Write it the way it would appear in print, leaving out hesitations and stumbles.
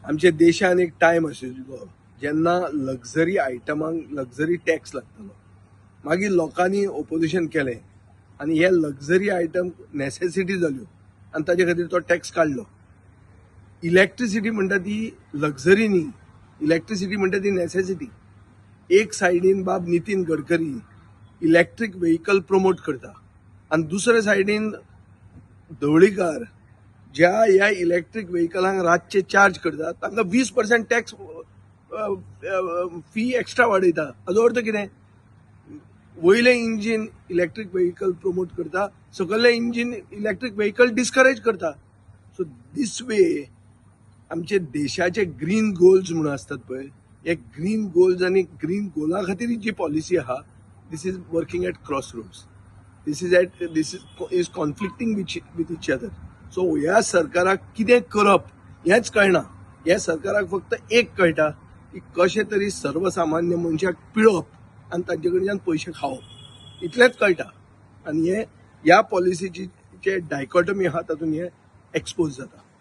आमच्या देशान एक टायम आशिल्लो जेन्ना लक्झरी आयटमांक लक्झरी टॅक्स लागतालो. मागीर लोकांनी ओपोजिशन केलें आनी हे लक्झरी आयटम नेसेसिटी जाल्यो आनी ताजे खातीर तो टॅक्स काडलो. इलेक्ट्रिसिटी म्हणटा ती लक्झरी न्ही, इलेक्ट्रिसिटी म्हणटा ती नेसेसिटी. एक सायडीन बाब Nitin Gadkari electric vehicle promote करता आनी दुसरे सायडीन धवळीकार ज्या ह्या इलेक्ट्रीक व्हेकलांक रातचे चार्ज करतात तांकां 20% टॅक्स फी एक्स्ट्रा वाडयता. हाजो अर्थ कितें? वयले इंजीन इलेक्ट्रीक व्हेकल प्रमोट करता, सकयले इंजीन इलेक्ट्रीक व्हेकल डिस्करेज करता. सो दीस वे आमचे देशाचे ग्रीन गोल्स म्हणून असतात पळय, हे ग्रीन गोल्स आनी ग्रीन गोला खातीर जी पॉलिसी आहा, this is working at cross roads. This is conflicting with each other. So ह्या सरकाराक कितें करप हेंच कळना. ह्या सरकाराक फक्त एक कळटा की कशें तरी सर्वसामान्य मनशाक पिळप आनी तांचे कडच्यान पयशे खावप, इतलेंच कळटा. आनी हे ह्या पॉलिसीची जे डायकॉटमी आहा तातूंत हे एक्सपोज जाता.